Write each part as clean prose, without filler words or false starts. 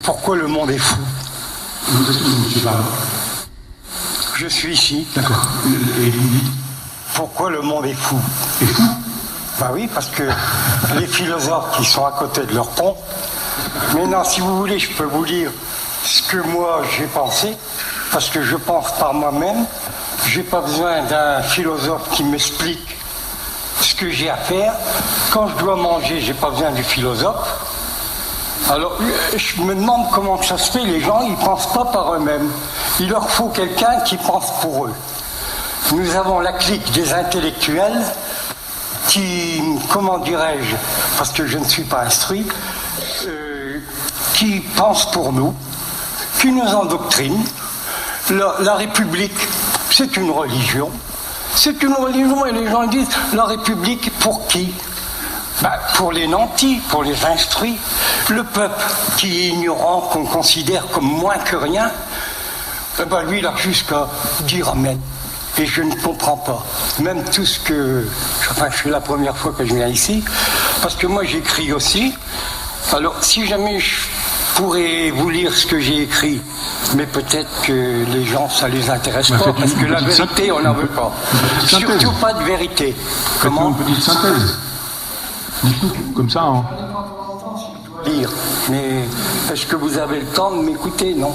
Pourquoi le monde est fou? Vous êtes où, monsieur Barlow? Je suis ici. D'accord. Et vous dites? Pourquoi le monde est fou? Est fou? Bah oui, parce que les philosophes qui sont à côté de leur pont. Maintenant, si vous voulez, je peux vous lire ce que moi j'ai pensé, parce que je pense par moi-même. J'ai pas besoin d'un philosophe qui m'explique ce que j'ai à faire. Quand je dois manger, j'ai pas besoin du philosophe. Alors, je me demande comment ça se fait, les gens, ils pensent pas par eux-mêmes. Il leur faut quelqu'un qui pense pour eux. Nous avons la clique des intellectuels qui, comment dirais-je, parce que je ne suis pas instruit, qui pensent pour nous, qui nous endoctrinent. La République, c'est une religion. C'est une religion et les gens disent, la République pour qui? Pour les nantis, pour les instruits. Le peuple qui est ignorant, qu'on considère comme moins que rien, lui, il a juste qu'à dire amen. Et je ne comprends pas. Même tout ce que... Enfin, c'est la première fois que je viens ici, parce que moi, j'écris aussi. Alors, si jamais je pourrais vous lire ce que j'ai écrit, mais peut-être que les gens, ça les intéresse pas, parce que la vérité, on n'en veut pas. Surtout pas de vérité. Comment? Une petite synthèse. Dites-nous, comme ça, hein. Lire. Mais est-ce que vous avez le temps de m'écouter? Non.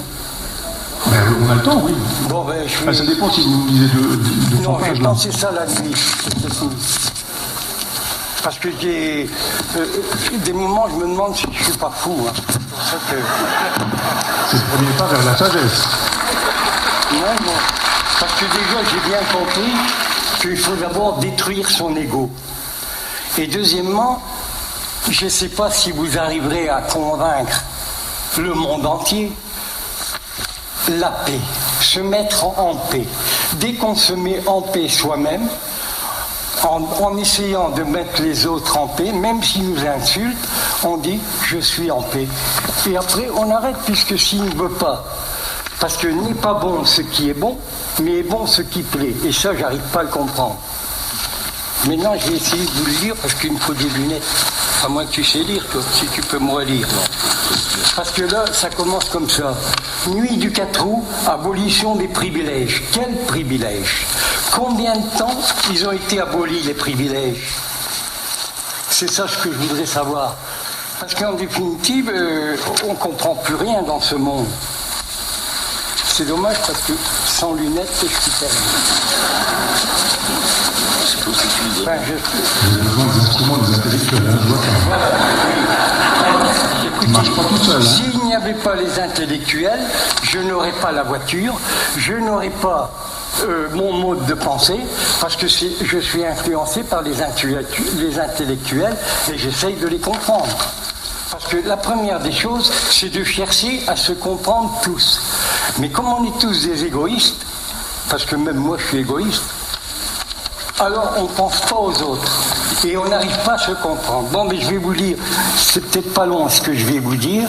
On a le temps, oui. Bon, ça dépend si vous me lisez de non, pages. j'ai pensé ça la nuit. Parce que j'ai des moments, je me demande si je suis pas fou. Hein. C'est pour ça que... C'est le premier pas vers la sagesse. Non. Parce que déjà, j'ai bien compris qu'il faut d'abord détruire son ego. Et deuxièmement, je ne sais pas si vous arriverez à convaincre le monde entier. La paix, se mettre en paix. Dès qu'on se met en paix soi-même, en essayant de mettre les autres en paix, même s'ils nous insultent, on dit « je suis en paix ». Et après, on arrête, puisque s'il ne veut pas, parce que n'est pas bon ce qui est bon, mais est bon ce qui plaît. Et ça, j'arrive pas à le comprendre. Maintenant, je vais essayer de vous le lire, parce qu'il me faut des lunettes. À moins que tu sais lire, toi, si tu peux me relire. Parce que là, ça commence comme ça. Nuit du 4 août, abolition des privilèges. Quels privilèges? Combien de temps ils ont été abolis, les privilèges? C'est ça ce que je voudrais savoir. Parce qu'en définitive, on ne comprend plus rien dans ce monde. C'est dommage parce que sans lunettes, je suis perdu. Enfin, vous avez besoin des instruments des intellectuels, hein, je vois ça. Écoutez, ne marche pas tout seul. Hein. S'il n'y avait pas les intellectuels, je n'aurais pas la voiture, je n'aurais pas mon mode de pensée, parce que je suis influencé par les intellectuels et j'essaye de les comprendre. Parce que la première des choses, c'est de chercher à se comprendre tous. Mais comme on est tous des égoïstes, parce que même moi je suis égoïste, alors on ne pense pas aux autres. Et on n'arrive pas à se comprendre. Bon, mais je vais vous lire, c'est peut-être pas long ce que je vais vous dire.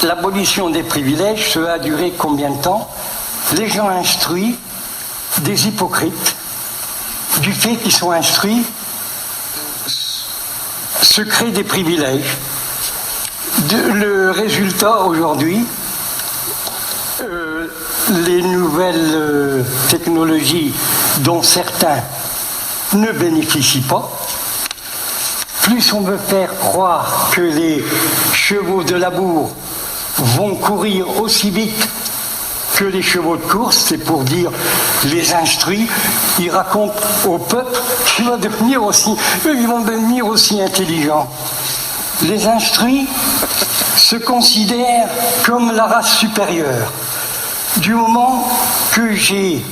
L'abolition des privilèges, ça a duré combien de temps? Les gens instruits, des hypocrites, du fait qu'ils sont instruits, se créent des privilèges. Le résultat aujourd'hui, les nouvelles technologies dont certains ne bénéficient pas, plus on veut faire croire que les chevaux de labour vont courir aussi vite que les chevaux de course, c'est pour dire les instruits, ils racontent au peuple qu'ils vont devenir aussi intelligents. Les instruits se considèrent comme la race supérieure. Du moment que j'ai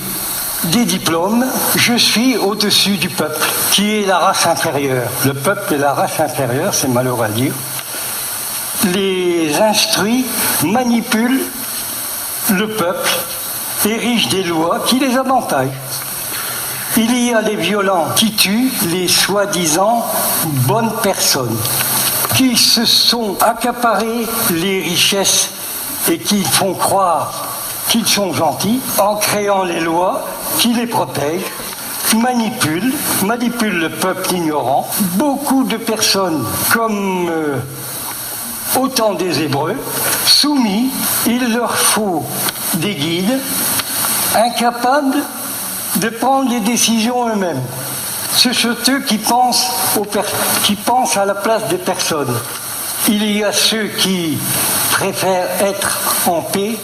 des diplômes, je suis au-dessus du peuple, qui est la race inférieure. Le peuple est la race inférieure, c'est malheureux à dire. Les instruits manipulent le peuple, érigent des lois qui les avantagent. Il y a les violents qui tuent les soi-disant bonnes personnes, qui se sont accaparés les richesses et qui font croire qu'ils sont gentils en créant les lois qui les protègent, manipulent le peuple ignorant. Beaucoup de personnes, comme au temps des Hébreux, soumis, il leur faut des guides incapables de prendre les décisions eux-mêmes. Ce sont eux qui pensent à la place des personnes. Il y a ceux qui préfèrent être en paix,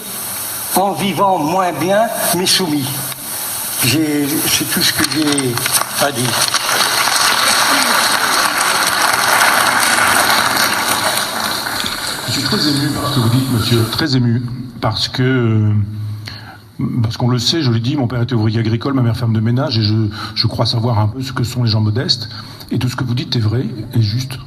en vivant moins bien, mais soumis. C'est tout ce que j'ai à dire. Je suis très ému par ce que vous dites, monsieur. Très ému, parce qu'on le sait, je l'ai dit, mon père était ouvrier agricole, ma mère femme de ménage, et je crois savoir un peu ce que sont les gens modestes. Et tout ce que vous dites est vrai, est juste.